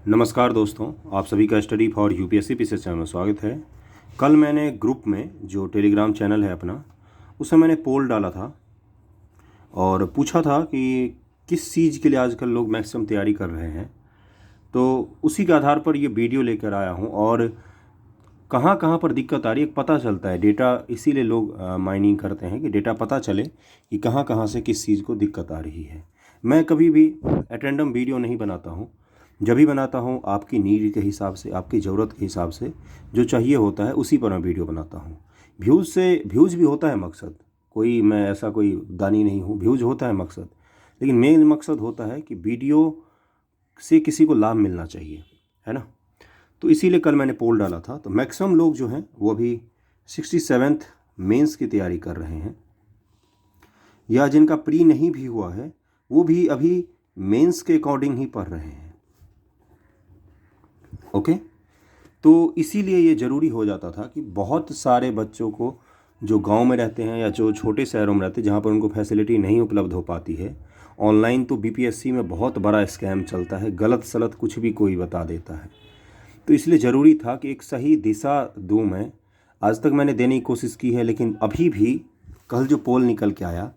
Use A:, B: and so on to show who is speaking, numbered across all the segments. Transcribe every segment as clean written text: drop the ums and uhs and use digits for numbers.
A: नमस्कार दोस्तों, आप सभी का study for UPSC PCS channel में स्वागत है। कल मैंने ग्रुप में जो टेलीग्राम चैनल है अपना, उसमें मैंने पोल डाला था और पूछा था कि किस चीज़ के लिए आजकल लोग मैक्सिमम तैयारी कर रहे हैं। तो उसी के आधार पर ये वीडियो लेकर आया हूँ और कहाँ कहाँ पर दिक्कत आ रही है पता चलता है। डेटा इसीलिए लोग माइनिंग करते हैं कि डेटा पता चले कि कहाँ कहाँ से किस चीज़ को दिक्कत आ रही है। मैं कभी भी एटेंडम वीडियो नहीं बनाता हूँ। जब भी बनाता हूँ आपकी नीड के हिसाब से, आपकी ज़रूरत के हिसाब से जो चाहिए होता है उसी पर मैं वीडियो बनाता हूँ। व्यूज़ भी होता है मकसद, कोई मैं ऐसा कोई दानी नहीं हूँ। व्यूज़ होता है मकसद, लेकिन मेन मकसद होता है कि वीडियो से किसी को लाभ मिलना चाहिए, है ना। तो इसीलिए कल मैंने पोल डाला था। तो मैक्सिमम लोग जो हैं वो अभी 67th मेंस की तैयारी कर रहे हैं, या जिनका प्री नहीं भी हुआ है वो भी अभी मेंस के अकॉर्डिंग ही पढ़ रहे हैं। ओके, तो इसीलिए ये ज़रूरी हो जाता था कि बहुत सारे बच्चों को जो गांव में रहते हैं या जो छोटे शहरों में रहते हैं जहाँ पर उनको फैसिलिटी नहीं उपलब्ध हो पाती है, ऑनलाइन तो बीपीएससी में बहुत बड़ा स्कैम चलता है, गलत सलत कुछ भी कोई बता देता है। तो इसलिए ज़रूरी था कि एक सही दिशा दूँ मैं। आज तक मैंने देने की कोशिश की है, लेकिन अभी भी कल जो पोल निकल के आया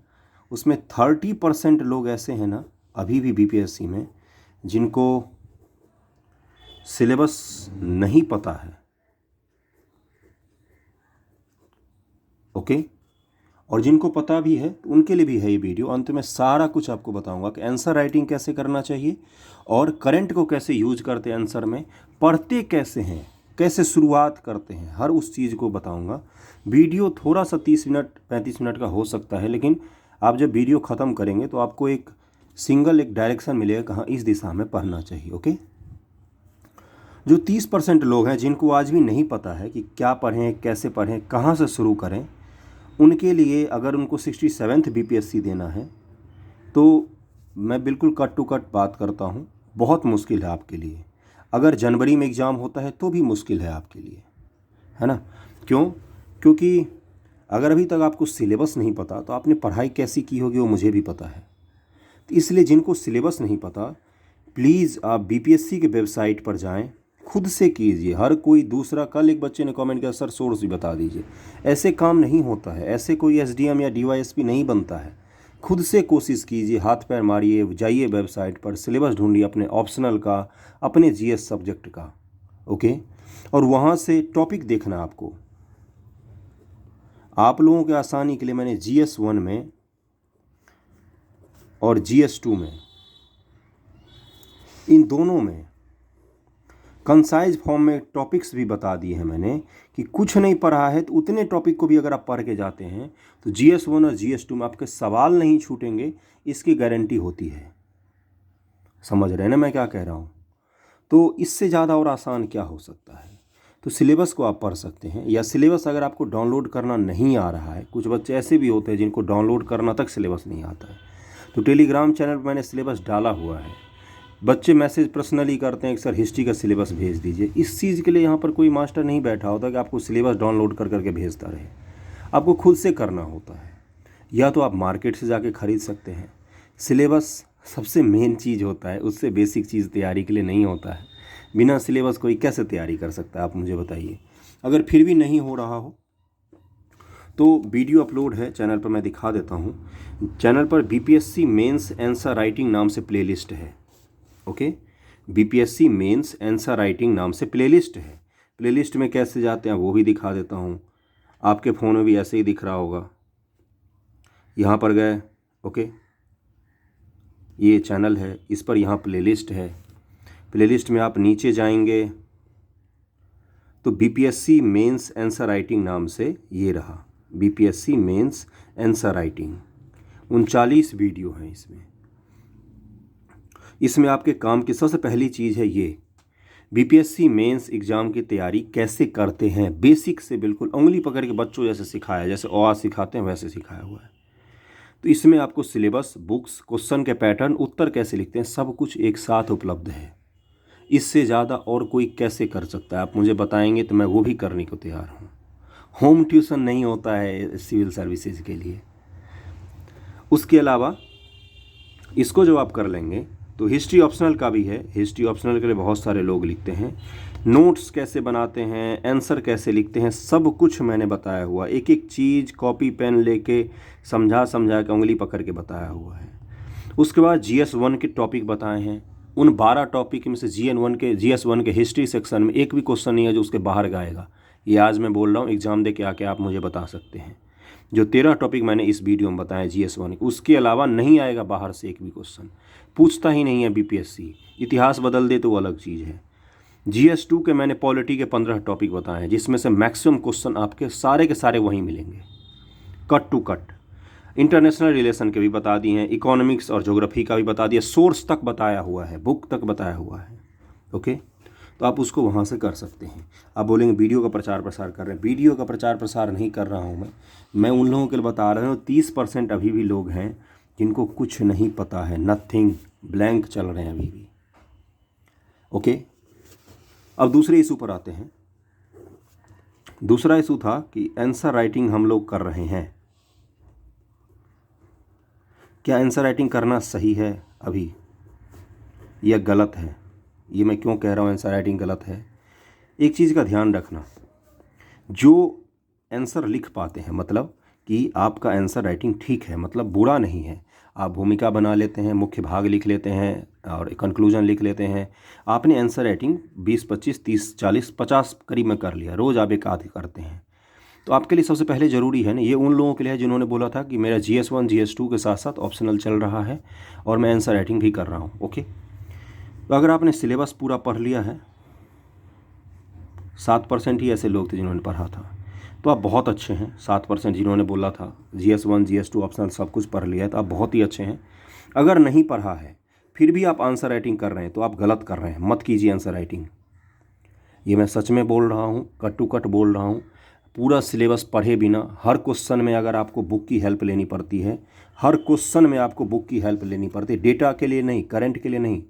A: उसमें 30% लोग ऐसे हैं ना अभी भी बीपीएससी में जिनको सिलेबस नहीं पता है। ओके, और जिनको पता भी है तो उनके लिए भी है ये वीडियो। अंत में सारा कुछ आपको बताऊंगा कि आंसर राइटिंग कैसे करना चाहिए और करंट को कैसे यूज करते हैं आंसर में, पढ़ते कैसे हैं, कैसे शुरुआत करते हैं, हर उस चीज़ को बताऊंगा। वीडियो थोड़ा सा 30 मिनट 35 मिनट का हो सकता है, लेकिन आप जब वीडियो ख़त्म करेंगे तो आपको एक डायरेक्शन मिलेगा कहाँ इस दिशा में पढ़ना चाहिए। ओके, जो 30% लोग हैं जिनको आज भी नहीं पता है कि क्या पढ़ें, कैसे पढ़ें, कहाँ से शुरू करें, उनके लिए अगर उनको 67th बीपीएससी देना है तो मैं बिल्कुल कट टू कट बात करता हूँ। बहुत मुश्किल है आपके लिए। अगर जनवरी में एग्ज़ाम होता है तो भी मुश्किल है आपके लिए, है ना। क्यों? क्योंकि अगर अभी तक आपको सिलेबस नहीं पता तो आपने पढ़ाई कैसी की होगी वो मुझे भी पता है। तो इसलिए जिनको सिलेबस नहीं पता, प्लीज़ आप बीपीएससी के वेबसाइट पर जाएं, खुद से कीजिए। हर कोई दूसरा, कल एक बच्चे ने कमेंट किया सर सोर्स भी बता दीजिए। ऐसे काम नहीं होता है, ऐसे कोई एसडीएम या डीवाईएसपी नहीं बनता है। खुद से कोशिश कीजिए, हाथ पैर मारिए, जाइए वेबसाइट पर, सिलेबस ढूंढिए अपने ऑप्शनल का, अपने जीएस सब्जेक्ट का। ओके, और वहाँ से टॉपिक देखना आपको। आप लोगों के आसानी के लिए मैंने GS1 में और GS2 में, इन दोनों में कंसाइज फॉर्म में टॉपिक्स भी बता दिए हैं मैंने कि कुछ नहीं पढ़ा है तो उतने टॉपिक को भी अगर आप पढ़ के जाते हैं तो GS1 और GS2 में आपके सवाल नहीं छूटेंगे, इसकी गारंटी होती है। समझ रहे हैं ना मैं क्या कह रहा हूँ। तो इससे ज़्यादा और आसान क्या हो सकता है। तो सिलेबस को आप पढ़ सकते हैं, या सिलेबस अगर आपको डाउनलोड करना नहीं आ रहा है, कुछ बच्चे ऐसे भी होते हैं जिनको डाउनलोड करना तक सिलेबस नहीं आता है, तो टेलीग्राम चैनल पर मैंने सिलेबस डाला हुआ है। बच्चे मैसेज पर्सनली करते हैं कि सर हिस्ट्री का सिलेबस भेज दीजिए। इस चीज़ के लिए यहाँ पर कोई मास्टर नहीं बैठा होता कि आपको सिलेबस डाउनलोड कर करके भेजता रहे। आपको खुद से करना होता है, या तो आप मार्केट से जाके ख़रीद सकते हैं। सिलेबस सबसे मेन चीज़ होता है, उससे बेसिक चीज़ तैयारी के लिए नहीं होता है। बिना सिलेबस कोई कैसे तैयारी कर सकता है, आप मुझे बताइए। अगर फिर भी नहीं हो रहा हो तो वीडियो अपलोड है चैनल पर, मैं दिखा देता हूँ। चैनल पर बीपीएससी मेंस आंसर राइटिंग नाम से प्लेलिस्ट है। Okay, BPSC mains answer writing नाम से प्लेलिस्ट है। प्लेलिस्ट में कैसे जाते हैं वो भी दिखा देता हूँ। आपके फ़ोन में भी ऐसे ही दिख रहा होगा। यहाँ पर गए, ओके, ये चैनल है, इस पर यहाँ प्लेलिस्ट है। प्लेलिस्ट में आप नीचे जाएंगे तो बीपीएससी मेंस आंसर राइटिंग नाम से ये रहा, BPSC mains answer writing. 39 video हैं इसमें आपके काम की सबसे पहली चीज़ है ये, बीपीएससी मेंस एग्ज़ाम की तैयारी कैसे करते हैं, बेसिक से बिल्कुल उंगली पकड़ के बच्चों जैसे सिखाया, जैसे आ सिखाते हैं वैसे सिखाया हुआ है। तो इसमें आपको सिलेबस, बुक्स, क्वेश्चन के पैटर्न, उत्तर कैसे लिखते हैं, सब कुछ एक साथ उपलब्ध है। इससे ज़्यादा और कोई कैसे कर सकता है, आप मुझे बताएंगे तो मैं वो भी करने को तैयार हूँ। होम ट्यूशन नहीं होता है सिविल सर्विसेज के लिए। उसके अलावा इसको जो आप कर लेंगे तो हिस्ट्री ऑप्शनल का भी है। हिस्ट्री ऑप्शनल के लिए बहुत सारे लोग लिखते हैं। नोट्स कैसे बनाते हैं, आंसर कैसे लिखते हैं, सब कुछ मैंने बताया हुआ, एक एक चीज़ कॉपी पेन लेके समझा के उंगली पकड़ के बताया हुआ है। उसके बाद GS1 के टॉपिक बताए हैं। उन 12 टॉपिक में से GS1 के हिस्ट्री सेक्शन में एक भी क्वेश्चन नहीं है जो उसके बाहर गाएगा। ये आज मैं बोल रहा हूँ, एग्ज़ाम दे के आके आप मुझे बता सकते हैं। जो 13 टॉपिक मैंने इस वीडियो में बताया GS1 के, उसके अलावा नहीं आएगा बाहर से एक भी क्वेश्चन, पूछता ही नहीं है BPSC। इतिहास बदल दे तो वो अलग चीज़ है। GS2 के मैंने पॉलिटी के 15 टॉपिक बताए हैं, जिसमें से मैक्सिमम क्वेश्चन आपके सारे के सारे वहीं मिलेंगे, cut to cut. International relation के भी बता दिए हैं, इकोनॉमिक्स और ज्योग्राफी का भी बता दिया, सोर्स तक बताया हुआ है, बुक तक बताया हुआ है। ओके, तो आप उसको वहाँ से कर सकते हैं। आप बोलेंगे वीडियो का प्रचार प्रसार कर रहे हैं, वीडियो का प्रचार प्रसार नहीं कर रहा हूँ मैं उन लोगों के लिए बता रहा हूँ। 30% अभी भी लोग हैं जिनको कुछ नहीं पता है, नथिंग, ब्लैंक चल रहे हैं अभी भी। ओके, अब दूसरे इशू पर आते हैं। दूसरा इशू था कि आंसर राइटिंग हम लोग कर रहे हैं, क्या आंसर राइटिंग करना सही है अभी या गलत है। ये मैं क्यों कह रहा हूँ आंसर राइटिंग गलत है? एक चीज़ का ध्यान रखना, जो आंसर लिख पाते हैं, मतलब कि आपका आंसर राइटिंग ठीक है, मतलब बुरा नहीं है, आप भूमिका बना लेते हैं, मुख्य भाग लिख लेते हैं और कंक्लूजन लिख लेते हैं, आपने आंसर राइटिंग 20, 25, 30, 40, 50 करीब में कर लिया, रोज़ आप एक आध करते हैं, तो आपके लिए सबसे पहले ज़रूरी है ना, ये उन लोगों के लिए है जिन्होंने बोला था कि मेरा GS1 GS2 के साथ साथ ऑप्शनल चल रहा है और मैं आंसर राइटिंग भी कर रहा हूँ। ओके, तो अगर आपने सिलेबस पूरा पढ़ लिया है, 7% ही ऐसे लोग थे जिन्होंने पढ़ा था, तो आप बहुत अच्छे हैं। 7% जिन्होंने बोला था GS1 GS2 ऑप्शनल सब कुछ पढ़ लिया है, तो आप बहुत ही अच्छे हैं। अगर नहीं पढ़ा है फिर भी आप आंसर राइटिंग कर रहे हैं तो आप गलत कर रहे हैं, मत कीजिए आंसर राइटिंग। ये मैं सच में बोल रहा हूँ, कट टू कट बोल रहा हूँ। पूरा सिलेबस पढ़े बिना हर क्वेश्चन में अगर आपको बुक की हेल्प लेनी पड़ती है, हर क्वेश्चन में आपको बुक की हेल्प लेनी पड़ती है, डेटा के लिए नहीं, करंट के लिए नहीं,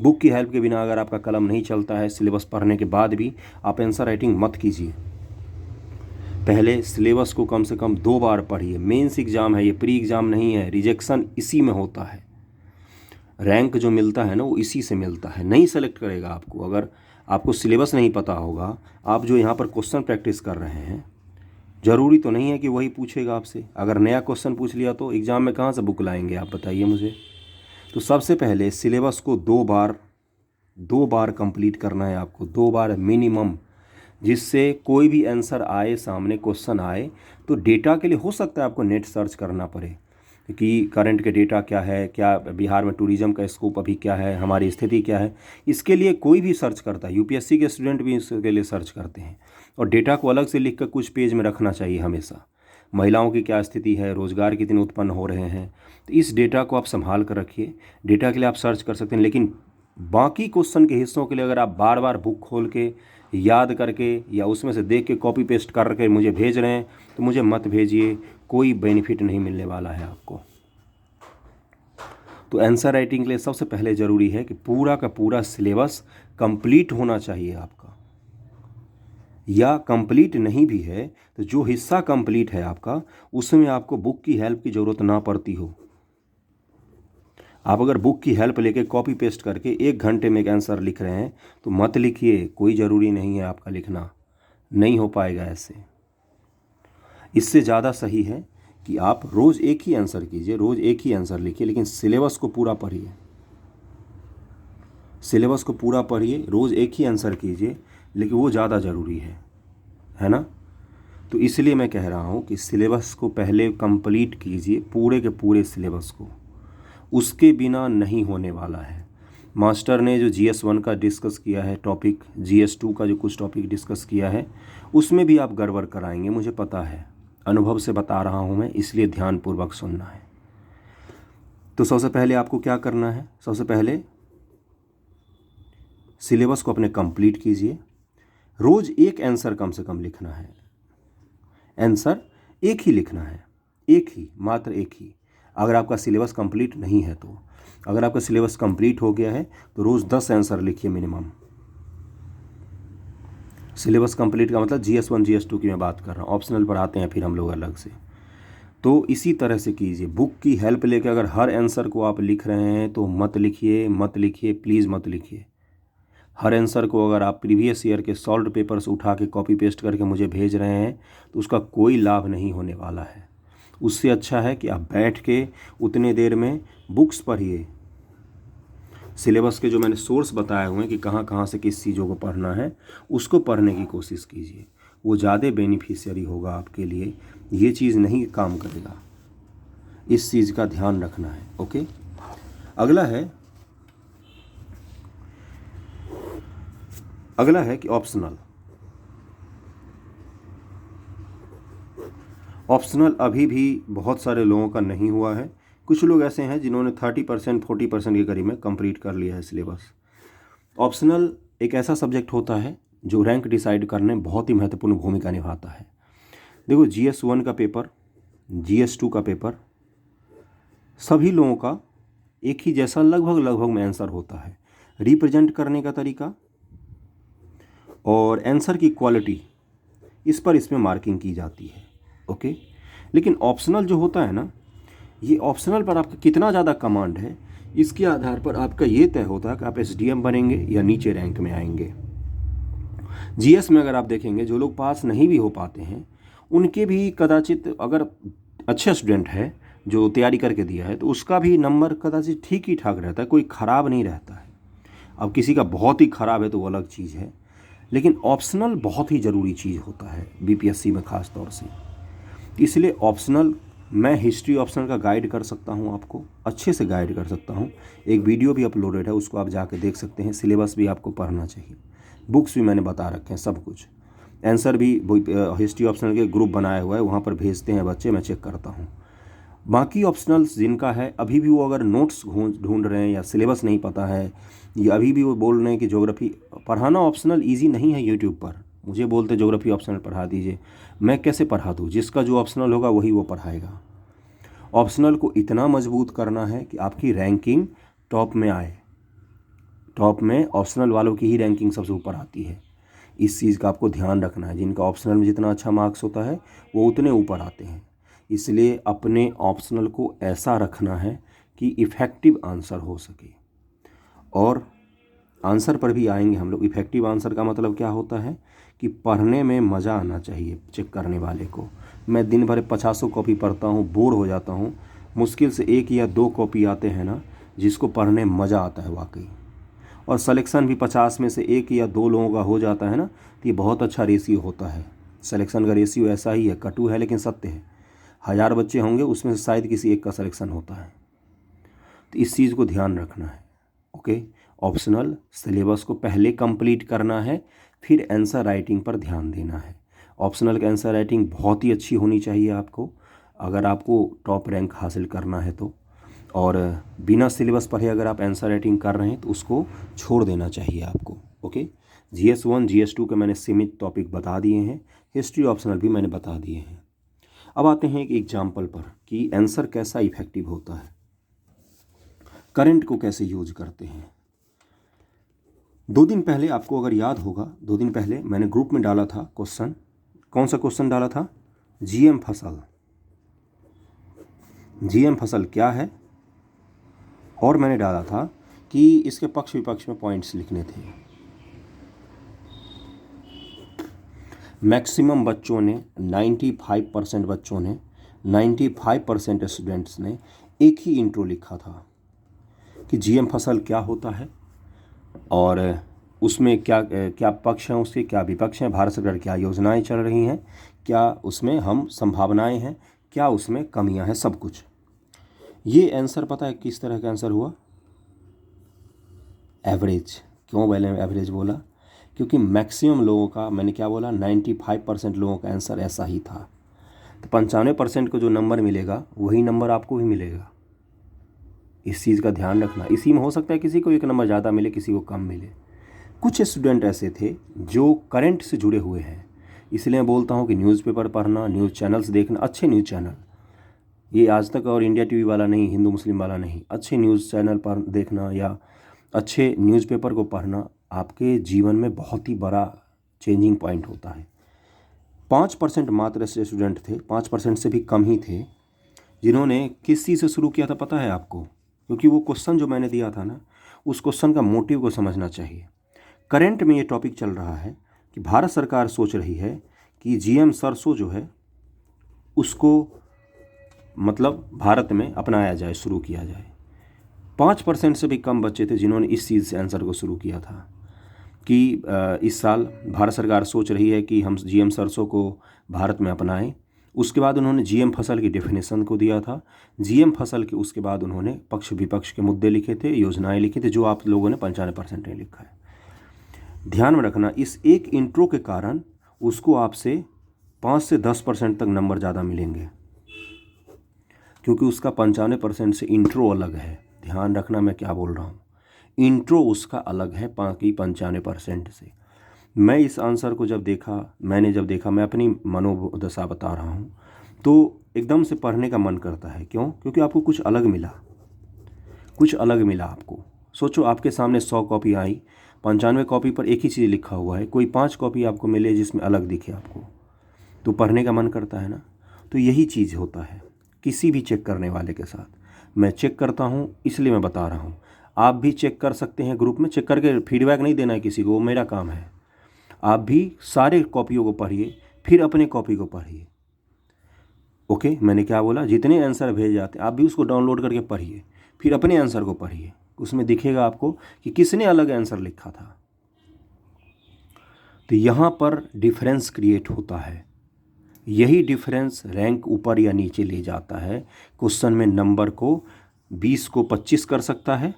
A: बुक की हेल्प के बिना अगर आपका कलम नहीं चलता है सिलेबस पढ़ने के बाद भी, आप आंसर राइटिंग मत कीजिए। पहले सिलेबस को कम से कम 2 बार पढ़िए। मेंस एग्ज़ाम है ये, प्री एग्ज़ाम नहीं है। रिजेक्शन इसी में होता है, रैंक जो मिलता है ना वो इसी से मिलता है। नहीं सेलेक्ट करेगा आपको, अगर आपको सिलेबस नहीं पता होगा। आप जो यहाँ पर क्वेश्चन प्रैक्टिस कर रहे हैं, ज़रूरी तो नहीं है कि वही पूछेगा आपसे। अगर नया क्वेश्चन पूछ लिया तो एग्ज़ाम में कहाँ से बुक लाएंगे आप, बताइए मुझे। तो सबसे पहले सिलेबस को 2 बार कंप्लीट करना है आपको, 2 बार मिनिमम, जिससे कोई भी आंसर आए, सामने क्वेश्चन आए तो डेटा के लिए हो सकता है आपको नेट सर्च करना पड़े कि करंट के डेटा क्या है, क्या बिहार में टूरिज़्म का स्कोप अभी क्या है, हमारी स्थिति क्या है। इसके लिए कोई भी सर्च करता है, UPSC के स्टूडेंट भी इसके लिए सर्च करते हैं। और डेटा को अलग से लिख कर कुछ पेज में रखना चाहिए हमेशा। महिलाओं की क्या स्थिति है, रोज़गार कितने उत्पन्न हो रहे हैं, तो इस डेटा को आप संभाल कर रखिए। डेटा के लिए आप सर्च कर सकते हैं, लेकिन बाकी क्वेश्चन के हिस्सों के लिए अगर आप बार बार बुक खोल के याद करके या उसमें से देख के कॉपी पेस्ट करके मुझे भेज रहे हैं तो मुझे मत भेजिए, कोई बेनिफिट नहीं मिलने वाला है आपको। तो आंसर राइटिंग के लिए सबसे पहले ज़रूरी है कि पूरा का पूरा सिलेबस कंप्लीट होना चाहिए आपका, या कंप्लीट नहीं भी है तो जो हिस्सा कंप्लीट है आपका उसमें आपको बुक की हेल्प की ज़रूरत ना पड़ती हो। आप अगर बुक की हेल्प लेके कॉपी पेस्ट करके 1 घंटे में एक आंसर लिख रहे हैं तो मत लिखिए, कोई ज़रूरी नहीं है आपका लिखना, नहीं हो पाएगा ऐसे। इससे ज़्यादा सही है कि आप रोज़ एक ही आंसर कीजिए, रोज़ एक ही आंसर लिखिए, लेकिन सिलेबस को पूरा पढ़िए। सिलेबस को पूरा पढ़िए, रोज़ एक ही आंसर कीजिए, लेकिन वो ज़्यादा ज़रूरी है ना। तो इसलिए मैं कह रहा हूँ कि सिलेबस को पहले कंप्लीट कीजिए, पूरे के पूरे सिलेबस को, उसके बिना नहीं होने वाला है। मास्टर ने जो GS1 का डिस्कस किया है टॉपिक, GS2 का जो कुछ टॉपिक डिस्कस किया है, उसमें भी आप गड़बड़ कराएंगे, मुझे पता है, अनुभव से बता रहा हूँ मैं, इसलिए ध्यानपूर्वक सुनना है। तो सबसे पहले आपको क्या करना है, सबसे पहले सिलेबस को अपने कंप्लीट कीजिए। रोज़ एक आंसर कम से कम लिखना है, आंसर एक ही लिखना है, एक ही, मात्र एक ही। अगर आपका सिलेबस कंप्लीट नहीं है तो, अगर आपका सिलेबस कंप्लीट हो गया है तो रोज़ 10 आंसर लिखिए मिनिमम। सिलेबस कंप्लीट का मतलब GS1 GS2 की मैं बात कर रहा हूँ, ऑप्शनल पर आते हैं फिर हम लोग अलग से। तो इसी तरह से कीजिए। बुक की हेल्प लेकर अगर हर आंसर को आप लिख रहे हैं तो मत लिखिए, मत लिखिए, प्लीज़ मत लिखिए। हर आंसर को अगर आप प्रीवियस ईयर के सॉल्व्ड पेपर्स उठा के कॉपी पेस्ट करके मुझे भेज रहे हैं तो उसका कोई लाभ नहीं होने वाला है। उससे अच्छा है कि आप बैठ के उतने देर में बुक्स पढ़िए। सिलेबस के जो मैंने सोर्स बताए हुए हैं कि कहाँ कहाँ से किस चीज़ों को पढ़ना है, उसको पढ़ने की कोशिश कीजिए। वो ज़्यादा बेनिफिशियरी होगा आपके लिए। ये चीज़ नहीं काम करेगा, इस चीज़ का ध्यान रखना है। ओके, अगला है कि ऑप्शनल अभी भी बहुत सारे लोगों का नहीं हुआ है। कुछ लोग ऐसे हैं जिन्होंने 30% 40% के करीब में कंप्लीट कर लिया है सिलेबस। ऑप्शनल एक ऐसा सब्जेक्ट होता है जो रैंक डिसाइड करने में बहुत ही महत्वपूर्ण भूमिका निभाता है। देखो, GS1 का पेपर, GS2 का पेपर, सभी लोगों का एक ही जैसा लगभग में आंसर होता है। रिप्रेजेंट करने का तरीका और आंसर की क्वालिटी, इस पर इसमें मार्किंग की जाती है। ओके, लेकिन ऑप्शनल जो होता है ना, ये ऑप्शनल पर आपका कितना ज़्यादा कमांड है, इसके आधार पर आपका ये तय होता है कि आप SDM बनेंगे या नीचे रैंक में आएंगे। GS में अगर आप देखेंगे, जो लोग पास नहीं भी हो पाते हैं उनके भी कदाचित, अगर अच्छे स्टूडेंट है जो तैयारी करके दिया है तो उसका भी नंबर कदाचित ठीक ही ठाक रहता है, कोई ख़राब नहीं रहता है। अब किसी का बहुत ही ख़राब है तो वो अलग चीज़ है, लेकिन ऑप्शनल बहुत ही ज़रूरी चीज़ होता है BPSC में ख़ास तौर से। इसलिए ऑप्शनल, मैं हिस्ट्री ऑप्शनल का गाइड कर सकता हूँ, आपको अच्छे से गाइड कर सकता हूँ। एक वीडियो भी अपलोडेड है, उसको आप जाके देख सकते हैं। सिलेबस भी आपको पढ़ना चाहिए, बुक्स भी मैंने बता रखे हैं, सब कुछ। आंसर भी हिस्ट्री ऑप्शनल के ग्रुप बनाया हुआ है, वहाँ पर भेजते हैं बच्चे, मैं चेक करता हूँ। बाकी ऑप्शनल्स जिनका है, अभी भी वो अगर नोट्स ढूंढ रहे हैं या सिलेबस नहीं पता है, या अभी भी वो बोल रहे हैं कि ज्योग्राफी पढ़ाना ऑप्शनल ईजी नहीं है। यूट्यूब पर मुझे बोलते ज्योग्राफी ऑप्शनल पढ़ा दीजिए, मैं कैसे पढ़ा दूँ? जिसका जो ऑप्शनल होगा वही वो पढ़ाएगा। ऑप्शनल को इतना मजबूत करना है कि आपकी रैंकिंग टॉप में आए। टॉप में ऑप्शनल वालों की ही रैंकिंग सबसे ऊपर आती है। इस चीज़ का आपको ध्यान रखना है। जिनका ऑप्शनल में जितना अच्छा मार्क्स होता है वो उतने ऊपर आते हैं। इसलिए अपने ऑप्शनल को ऐसा रखना है कि इफ़ेक्टिव आंसर हो सके। और आंसर पर भी आएंगे हम लोग। इफ़ेक्टिव आंसर का मतलब क्या होता है कि पढ़ने में मज़ा आना चाहिए चेक करने वाले को। मैं दिन भर 50 कॉपी पढ़ता हूँ, बोर हो जाता हूँ। मुश्किल से 1 या 2 कॉपी आते हैं ना जिसको पढ़ने में मज़ा आता है वाकई। और सिलेक्शन भी 50 में से 1 या 2 लोगों का हो जाता है ना, तो ये बहुत अच्छा रेशियो होता है। सिलेक्शन का रेशियो ऐसा ही है, कटु है लेकिन सत्य है। 1000 बच्चे होंगे, उसमें से शायद किसी एक का सिलेक्शन होता है। तो इस चीज़ को ध्यान रखना है। ओके, ऑप्शनल सिलेबस को पहले कंप्लीट करना है, फिर आंसर राइटिंग पर ध्यान देना है। ऑप्शनल का आंसर राइटिंग बहुत ही अच्छी होनी चाहिए आपको, अगर आपको टॉप रैंक हासिल करना है तो। और बिना सिलेबस पढ़े अगर आप आंसर राइटिंग कर रहे हैं तो उसको छोड़ देना चाहिए आपको। ओके, GS1 GS2 के मैंने सीमित टॉपिक बता दिए हैं, हिस्ट्री ऑप्शनल भी मैंने बता दिए हैं। अब आते हैं एक एग्जाम्पल पर कि आंसर कैसा इफेक्टिव होता है, करंट को कैसे यूज करते हैं। 2 दिन पहले आपको अगर याद होगा, 2 दिन पहले मैंने ग्रुप में डाला था क्वेश्चन। कौन सा क्वेश्चन डाला था? GM फसल। GM फसल क्या है? और मैंने डाला था कि इसके पक्ष विपक्ष में पॉइंट्स लिखने थे। मैक्सिमम बच्चों ने 95% बच्चों ने 95% स्टूडेंट्स ने एक ही इंट्रो लिखा था कि GM फसल क्या होता है और उसमें क्या क्या पक्ष हैं, उसके क्या विपक्ष हैं, भारत सरकार क्या योजनाएं चल रही हैं, क्या उसमें हम संभावनाएं हैं, क्या उसमें कमियां हैं, सब कुछ। ये आंसर पता है किस तरह का आंसर हुआ? एवरेज। क्यों मैंने एवरेज बोला? क्योंकि मैक्सिमम लोगों का, मैंने क्या बोला, 95% लोगों का आंसर ऐसा ही था। तो 95% को जो नंबर मिलेगा वही नंबर आपको भी मिलेगा। इस चीज़ का ध्यान रखना। इसी में हो सकता है किसी को 1 नंबर ज़्यादा मिले, किसी को कम मिले। कुछ स्टूडेंट ऐसे थे जो करंट से जुड़े हुए हैं, इसलिए मैं बोलता हूँ कि न्यूज़पेपर पढ़ना, न्यूज़ चैनल्स देखना, अच्छे न्यूज़ चैनल, ये आज तक और इंडिया टीवी वाला नहीं, हिंदू मुस्लिम वाला नहीं, अच्छे न्यूज़ चैनल पर देखना या अच्छे न्यूज़पेपर को पढ़ना आपके जीवन में बहुत ही बड़ा चेंजिंग पॉइंट होता है। 5% मात्र ऐसे स्टूडेंट थे, 5% से भी कम ही थे जिन्होंने किस चीज़ से शुरू किया था पता है आपको? क्योंकि वो क्वेश्चन जो मैंने दिया था ना, उस क्वेश्चन का मोटिव को समझना चाहिए। करंट में ये टॉपिक चल रहा है कि भारत सरकार सोच रही है कि जीएम सरसों जो है उसको मतलब भारत में अपनाया जाए, शुरू किया जाए। 5% से भी कम बच्चे थे जिन्होंने इस चीज़ से आंसर को शुरू किया था कि इस साल भारत सरकार सोच रही है कि हम जीएम सरसों को भारत में अपनाएं। उसके बाद उन्होंने जीएम फसल की डेफिनेशन को दिया था। जीएम फसल के उसके बाद उन्होंने पक्ष विपक्ष के मुद्दे लिखे थे, योजनाएं लिखी थी, जो आप लोगों ने 95% नहीं लिखा है। ध्यान में रखना, इस एक इंट्रो के कारण उसको आपसे 5 से 10% तक नंबर ज़्यादा मिलेंगे, क्योंकि उसका 95% से इंट्रो अलग है। ध्यान रखना मैं क्या बोल रहा हूँ, इंट्रो उसका अलग है बाकी 95% से। मैं इस आंसर को जब देखा, मैं अपनी मनोदशा बता रहा हूँ, तो एकदम से पढ़ने का मन करता है। क्यों? क्योंकि आपको कुछ अलग मिला आपको। सोचो आपके सामने 100 कॉपी आई, 95 कॉपी पर एक ही चीज़ लिखा हुआ है, कोई 5 कॉपी आपको मिले जिसमें अलग दिखे आपको, तो पढ़ने का मन करता है ना। तो यही चीज़ होता है किसी भी चेक करने वाले के साथ। मैं चेक करता हूँ इसलिए मैं बता रहा हूँ। आप भी चेक कर सकते हैं, ग्रुप में चेक करके फीडबैक नहीं देना है किसी को, वो मेरा काम है। आप भी सारे कॉपियों को पढ़िए, फिर अपने कॉपी को पढ़िए। ओके, मैंने क्या बोला? जितने आंसर भेजे जाते आप भी उसको डाउनलोड करके पढ़िए, फिर अपने आंसर को पढ़िए। उसमें दिखेगा आपको कि किसने अलग आंसर लिखा था। तो यहाँ पर डिफरेंस क्रिएट होता है। यही डिफरेंस रैंक ऊपर या नीचे ले जाता है। क्वेश्चन में नंबर को 20 को 25 कर सकता है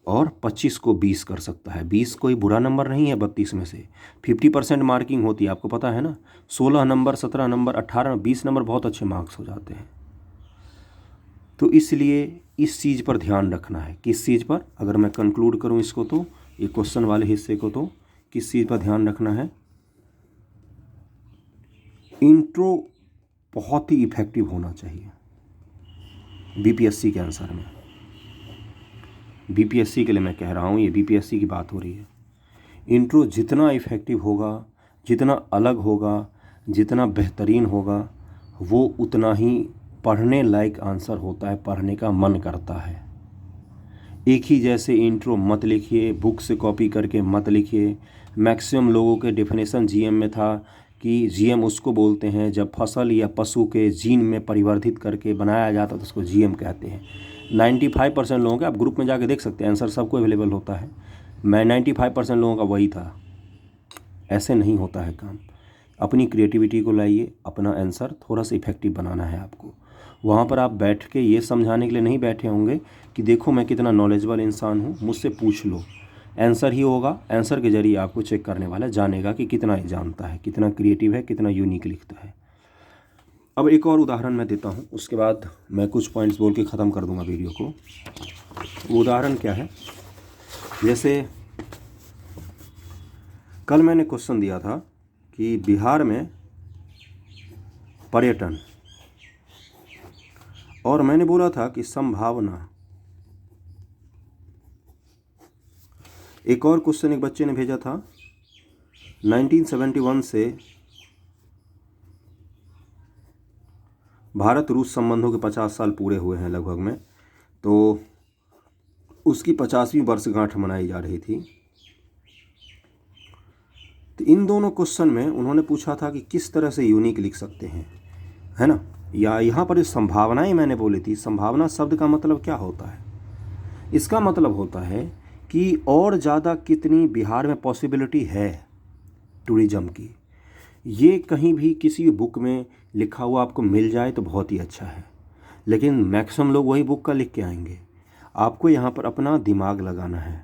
A: और 25 को 20 कर सकता है। 20 कोई बुरा नंबर नहीं है 32 में से। 50% मार्किंग होती है, आपको पता है ना। 16 नंबर, 17 नंबर, 18, 20 नंबर बहुत अच्छे मार्क्स हो जाते हैं। तो इसलिए इस चीज़ पर ध्यान रखना है। किस चीज़ पर? अगर मैं कंक्लूड करूं इसको, तो ये क्वेश्चन वाले हिस्से को, तो किस चीज़ पर ध्यान रखना है? इंट्रो बहुत ही इफेक्टिव होना चाहिए बीपीएससी के आंसर में। बीपीएससी के लिए मैं कह रहा हूँ, ये बीपीएससी की बात हो रही है। इंट्रो जितना इफेक्टिव होगा, जितना अलग होगा, जितना बेहतरीन होगा, वो उतना ही पढ़ने लायक आंसर होता है, पढ़ने का मन करता है। एक ही जैसे इंट्रो मत लिखिए, बुक से कॉपी करके मत लिखिए। मैक्सिमम लोगों के डेफिनेशन जीएम में था कि जीएम उसको बोलते हैं जब फसल या पशु के जीन में परिवर्तित करके बनाया जाता तो उसको जीएम कहते हैं। 95% लोगों के, आप ग्रुप में जाके देख सकते हैं, आंसर सबको अवेलेबल होता है। मैं 95% लोगों का वही था। ऐसे नहीं होता है काम। अपनी क्रिएटिविटी को लाइए, अपना आंसर थोड़ा सा इफेक्टिव बनाना है आपको। वहाँ पर आप बैठ के ये समझाने के लिए नहीं बैठे होंगे कि देखो मैं कितना नॉलेजेबल इंसान हूँ, मुझसे पूछ लो। आंसर ही होगा, आंसर के जरिए आपको चेक करने वाला जानेगा कि कितना ये जानता है, कितना क्रिएटिव है, कितना यूनिक लिखता है। अब एक और उदाहरण मैं देता हूँ, उसके बाद मैं कुछ पॉइंट्स बोल के ख़त्म कर दूँगा वीडियो को। वो उदाहरण क्या है? जैसे कल मैंने क्वेश्चन दिया था कि बिहार में पर्यटन, और मैंने बोला था कि संभावना। एक और क्वेश्चन एक बच्चे ने भेजा था, 1971 से भारत रूस संबंधों के 50 साल पूरे हुए हैं लगभग में, तो उसकी 50वीं वर्षगांठ मनाई जा रही थी। तो इन दोनों क्वेश्चन में उन्होंने पूछा था कि किस तरह से यूनिक लिख सकते हैं, है ना। या यहाँ पर संभावनाएं मैंने बोली थी। संभावना शब्द का मतलब क्या होता है? इसका मतलब होता है कि और ज़्यादा कितनी बिहार में पॉसिबिलिटी है टूरिज़्म की। ये कहीं भी किसी बुक में लिखा हुआ आपको मिल जाए तो बहुत ही अच्छा है, लेकिन मैक्सिमम लोग वही बुक का लिख के आएंगे। आपको यहाँ पर अपना दिमाग लगाना है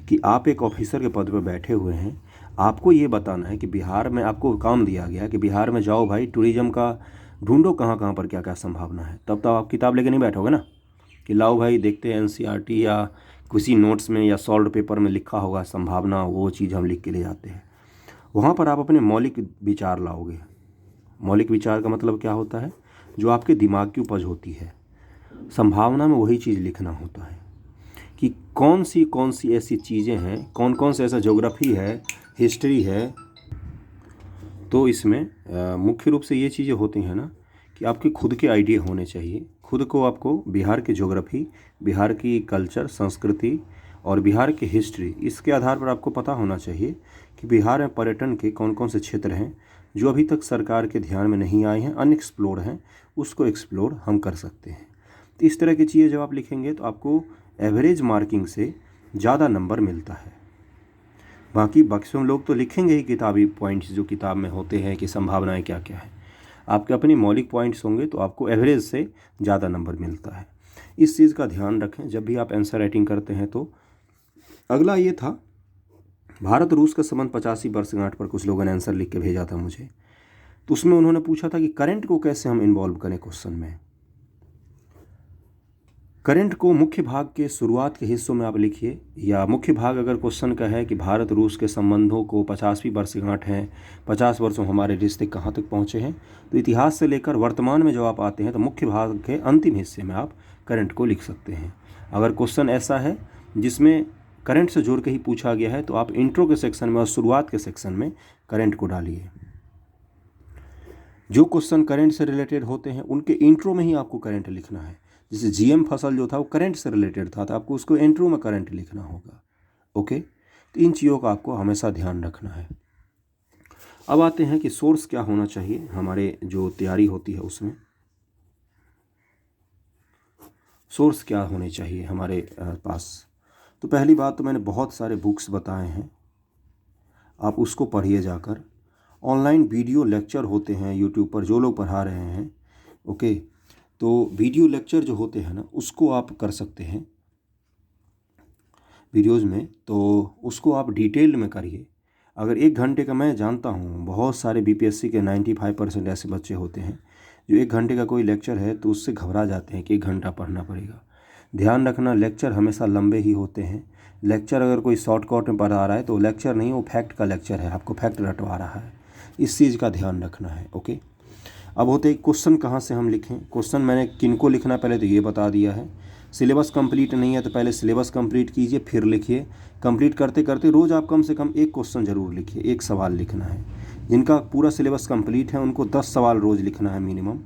A: कि आप एक ऑफिसर के पद पर बैठे हुए हैं। आपको ये बताना है कि बिहार में आपको काम दिया गया कि बिहार में जाओ भाई, टूरिज़्म का ढूंढो कहाँ कहाँ पर क्या क्या संभावना है। तब आप किताब लेके नहीं बैठोगे ना कि लाओ भाई देखते हैं एनसीईआरटी या किसी नोट्स में या सॉल्व पेपर में लिखा होगा संभावना, वो चीज़ हम लिख के ले जाते हैं। वहाँ पर आप अपने मौलिक विचार लाओगे। मौलिक विचार का मतलब क्या होता है? जो आपके दिमाग की उपज होती है। संभावना में वही चीज़ लिखना होता है कि कौन सी ऐसी चीज़ें हैं, कौन कौन से ऐसा ज्योग्राफी है, हिस्ट्री है। तो इसमें मुख्य रूप से ये चीज़ें होती हैं ना कि आपके खुद के आइडिया होने चाहिए। खुद को आपको बिहार की ज्योग्राफी, बिहार की कल्चर, संस्कृति और बिहार की हिस्ट्री, इसके आधार पर आपको पता होना चाहिए कि बिहार में पर्यटन के कौन कौन से क्षेत्र हैं जो अभी तक सरकार के ध्यान में नहीं आए हैं, अनएक्सप्लोर्ड हैं, उसको एक्सप्लोर हम कर सकते हैं। तो इस तरह की चीज़ें जब आप लिखेंगे तो आपको एवरेज मार्किंग से ज़्यादा नंबर मिलता है। बाकी मैक्सिमम लोग तो लिखेंगे ही किताबी पॉइंट्स जो किताब में होते हैं कि संभावनाएं क्या क्या है। आपके अपने मौलिक पॉइंट्स होंगे तो आपको एवरेज से ज़्यादा नंबर मिलता है। इस चीज़ का ध्यान रखें जब भी आप आंसर राइटिंग करते हैं। तो अगला ये था, भारत रूस का संबंध 85 वर्षगांठ पर कुछ लोगों ने आंसर लिख के भेजा था मुझे। तो उसमें उन्होंने पूछा था कि करंट को कैसे हम इन्वॉल्व करें क्वेश्चन में। करंट को मुख्य भाग के शुरुआत के हिस्सों में आप लिखिए, या मुख्य भाग अगर क्वेश्चन का है कि भारत रूस के संबंधों को 50वीं वर्षगांठ है, 50 वर्षों हमारे रिश्ते कहाँ तक पहुँचे हैं, तो इतिहास से लेकर वर्तमान में जब आप आते हैं तो मुख्य भाग के अंतिम हिस्से में आप करंट को लिख सकते हैं। अगर क्वेश्चन ऐसा है जिसमें करंट से जोड़ के ही पूछा गया है तो आप इंट्रो के सेक्शन में और शुरुआत के सेक्शन में करंट को डालिए। जो क्वेश्चन करंट से रिलेटेड होते हैं उनके इंट्रो में ही आपको करंट लिखना है। जैसे जीएम फसल जो था वो करंट से रिलेटेड था, तो आपको उसको इंट्रो में करंट लिखना होगा। ओके, तो इन चीज़ों का आपको हमेशा ध्यान रखना है। अब आते हैं कि सोर्स क्या होना चाहिए हमारे जो तैयारी होती है उसमें। सोर्स क्या होने चाहिए हमारे पास। तो पहली बात तो मैंने बहुत सारे बुक्स बताए हैं, आप उसको पढ़िए जाकर। ऑनलाइन वीडियो लेक्चर होते हैं यूट्यूब पर जो लोग पढ़ा रहे हैं। ओके, तो वीडियो लेक्चर जो होते हैं ना उसको आप कर सकते हैं वीडियोज़ में, तो उसको आप डिटेल में करिए। अगर 1 घंटे का, मैं जानता हूँ बहुत सारे बीपीएससी के 95% ऐसे बच्चे होते हैं जो 1 घंटे का कोई लेक्चर है तो उससे घबरा जाते हैं कि 1 घंटा पढ़ना पड़ेगा। ध्यान रखना, लेक्चर हमेशा लंबे ही होते हैं। लेक्चर अगर कोई शॉर्टकट में पढ़ा रहा है तो लेक्चर नहीं, वो फैक्ट का लेक्चर है, आपको फैक्ट रटवा रहा है। इस चीज़ का ध्यान रखना है। ओके, अब होते हैं क्वेश्चन कहाँ से हम लिखें। क्वेश्चन मैंने किनको लिखना पहले तो ये बता दिया है। सिलेबस कंप्लीट नहीं है तो पहले सिलेबस कंप्लीट कीजिए, फिर लिखिए। कंप्लीट करते करते रोज़ आप कम से कम 1 क्वेश्चन ज़रूर लिखिए, 1 सवाल लिखना है। जिनका पूरा सिलेबस कंप्लीट है उनको 10 सवाल रोज़ लिखना है मिनिमम।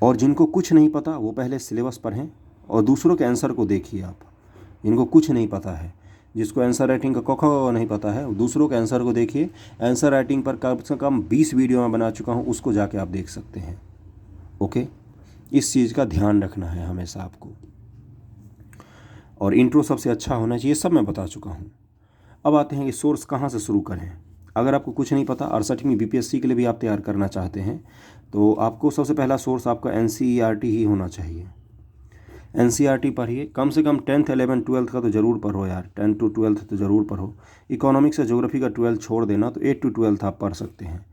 A: और जिनको कुछ नहीं पता वो पहले सिलेबस पढ़ें और दूसरों के आंसर को देखिए। आप जिनको कुछ नहीं पता है, जिसको आंसर राइटिंग का क नहीं पता है, दूसरों के आंसर को देखिए। आंसर राइटिंग पर कम से कम 20 वीडियो में बना चुका हूँ, उसको जाके आप देख सकते हैं। ओके, इस चीज़ का ध्यान रखना है हमेशा आपको। और इंट्रो सबसे अच्छा होना चाहिए, सब मैं बता चुका हूँ। अब आते हैं कि सोर्स कहाँ से शुरू करें। अगर आपको कुछ नहीं पता, 68वीं बीपीएससी के लिए भी आप तैयार करना चाहते हैं, तो आपको सबसे पहला सोर्स आपका एनसीईआरटी ही होना चाहिए। एनसीईआरटी पढ़िए, कम से कम 10th 11th 12th का तो ज़रूर पढ़ो यार, 10th to 12th तो ज़रूर पढ़ो। इकोनॉमिक्स या ज्योग्राफी का 12th छोड़ देना, तो 8 to 12th आप पढ़ सकते हैं।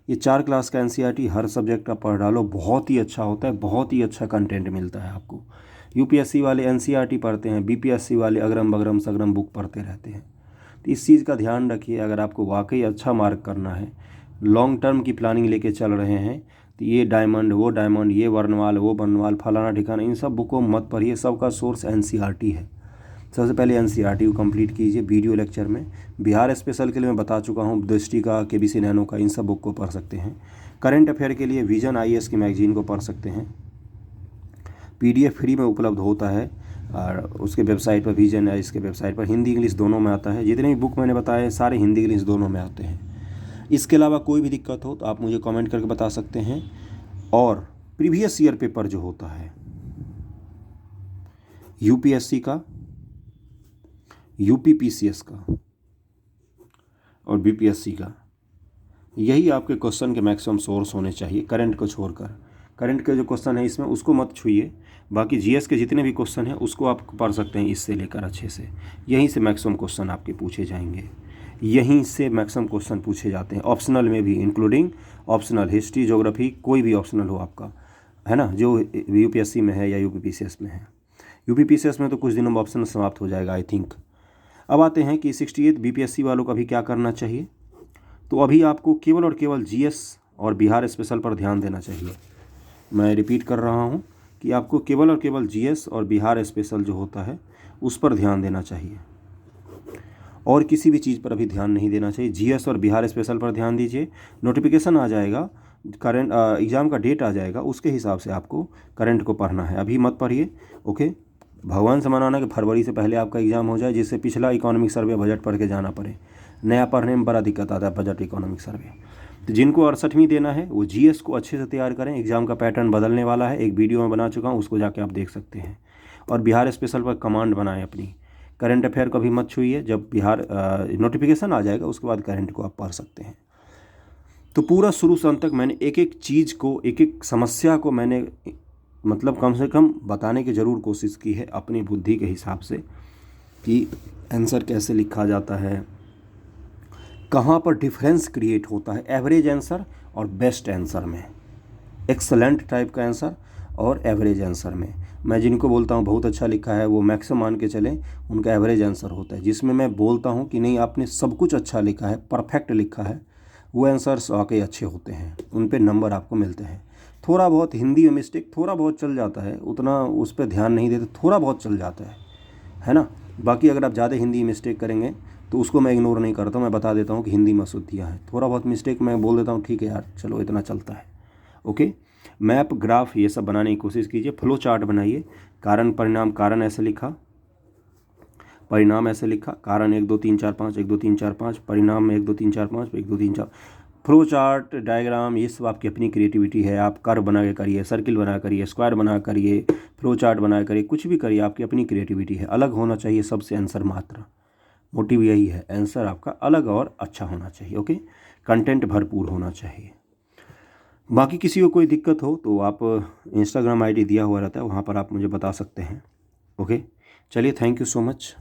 A: ये 4 क्लास का एनसीईआरटी हर सब्जेक्ट का पढ़ डालो, बहुत ही अच्छा होता है, बहुत ही अच्छा कंटेंट मिलता है आपको। यूपीएससी वाले एनसीईआरटी पढ़ते हैं, बीपीएससी वाले अगरम बगरम सगरम बुक पढ़ते रहते हैं। तो इस चीज़ का ध्यान रखिए। अगर आपको वाकई अच्छा मार्क करना है, लॉन्ग टर्म की प्लानिंग लेके चल रहे हैं, तो ये डायमंड, वो डायमंड, ये वर्णमाल, वो वर्णमाल, फलाना ठिकाना, इन सब बुकों मत पढ़िए। सबका सोर्स एनसीईआरटी है। सबसे पहले एनसीईआरटी को कंप्लीट कीजिए। वीडियो लेक्चर में बिहार स्पेशल के लिए मैं बता चुका हूँ, दृष्टि का, केबीसी नैनो का, इन सब बुक को पढ़ सकते हैं। करंट अफेयर के लिए विजन आईएएस की मैगजीन को पढ़ सकते हैं, पीडीएफ फ्री में उपलब्ध होता है। और उसके वेबसाइट पर, विजन आईएएस के वेबसाइट पर हिंदी इंग्लिश दोनों में आता है। जितने भी बुक मैंने बताए सारे हिंदी इंग्लिश दोनों में आते हैं। इसके अलावा कोई भी दिक्कत हो तो आप मुझे कमेंट करके बता सकते हैं। और प्रीवियस ईयर पेपर जो होता है यूपीएससी का, यूपीपीसीएस का और बीपीएससी का, यही आपके क्वेश्चन के मैक्सिमम सोर्स होने चाहिए, करंट को छोड़कर। करंट के जो क्वेश्चन है इसमें उसको मत छूइए, बाकी जीएस के जितने भी क्वेश्चन हैं उसको आप पढ़ सकते हैं इससे लेकर अच्छे से। यहीं से मैक्सिमम क्वेश्चन आपके पूछे जाएंगे, यहीं से मैक्सिमम क्वेश्चन पूछे जाते हैं। ऑप्शनल में भी, इंक्लूडिंग ऑप्शनल हिस्ट्री, ज्योग्राफी, कोई भी ऑप्शनल हो आपका, है ना, जो यूपीएससी में है या यूपीपीसीएस में है। यूपीपीसीएस में तो कुछ दिनों में ऑप्शन समाप्त हो जाएगा आई थिंक। अब आते हैं कि 68 बीपीएससी वालों का भी क्या करना चाहिए। तो अभी आपको केवल और केवल जीएस और बिहार स्पेशल पर ध्यान देना चाहिए। मैं रिपीट कर रहा हूँ कि आपको केवल और केवल जीएस और बिहार स्पेशल जो होता है उस पर ध्यान देना चाहिए, और किसी भी चीज़ पर अभी ध्यान नहीं देना चाहिए। जीएस और बिहार स्पेशल पर ध्यान दीजिए। नोटिफिकेशन आ जाएगा करंट एग्ज़ाम का डेट आ जाएगा उसके हिसाब से आपको करंट को पढ़ना है, अभी मत पढ़िए। ओके, भगवान से मनाना कि फरवरी से पहले आपका एग्ज़ाम हो जाए, जिससे पिछला इकोनॉमिक सर्वे बजट पढ़ के जाना पड़े। नया पढ़ने में बड़ा दिक्कत आता है बजट इकोनॉमिक सर्वे। तो जिनको 68वीं देना है वो जीएस को अच्छे से तैयार करें, एग्ज़ाम का पैटर्न बदलने वाला है, एक वीडियो में बना चुका हूँ, उसको जाके आप देख सकते हैं। और बिहार स्पेशल पर कमांड बनाएं अपनी, करंट अफेयर कभी मत छूइए, जब बिहार नोटिफिकेशन आ जाएगा उसके बाद करंट को आप पढ़ सकते हैं। तो पूरा शुरू से अंत तक मैंने एक एक चीज़ को, एक एक समस्या को मैंने मतलब कम से कम बताने की ज़रूर कोशिश की है अपनी बुद्धि के हिसाब से, कि आंसर कैसे लिखा जाता है, कहाँ पर डिफरेंस क्रिएट होता है एवरेज आंसर और बेस्ट आंसर में, एक्सलेंट टाइप का आंसर और एवरेज आंसर में। मैं जिनको बोलता हूँ बहुत अच्छा लिखा है वो मैक्सिमम मान के चलें उनका एवरेज आंसर होता है। जिसमें मैं बोलता हूँ कि नहीं आपने सब कुछ अच्छा लिखा है, परफेक्ट लिखा है, वो आंसर्स वाकई अच्छे होते हैं, उन पे नंबर आपको मिलते हैं। थोड़ा बहुत हिंदी में मिस्टेक थोड़ा बहुत चल जाता है, उतना उस पर ध्यान नहीं देते, थोड़ा बहुत चल जाता है ना। बाकी अगर आप ज़्यादा हिंदी मिस्टेक करेंगे तो उसको मैं इग्नोर नहीं करता हूँ, मैं बता देता हूँ कि हिंदी में अशुद्धियाँ हैं, थोड़ा बहुत मिस्टेक मैं बोल देता हूँ, ठीक है यार चलो इतना चलता है। ओके, मैप ग्राफ ये सब बनाने की कोशिश कीजिए, फ्लो चार्ट बनाइए, कारण परिणाम, कारण ऐसे लिखा, परिणाम ऐसे लिखा, कारण 1 2 3 4 5 1 2 3 4 5, परिणाम में 1 2 3 4 5 1 2 3 4, फ्लो चार्ट डायग्राम ये सब आपकी अपनी क्रिएटिविटी है। आप कर्व बना के करिए, सर्किल बना करिए, स्क्वायर बना करिए, फ्लो चार्ट बना करिए, कुछ भी करिए, आपकी अपनी क्रिएटिविटी है। अलग होना चाहिए सबसे आंसर मात्र, मोटिव यही है, आंसर आपका अलग और अच्छा होना चाहिए। ओके, कंटेंट भरपूर होना चाहिए। बाकी किसी को कोई दिक्कत हो तो आप इंस्टाग्राम आईडी दिया हुआ रहता है, वहाँ पर आप मुझे बता सकते हैं। ओके, चलिए, थैंक यू सो मच।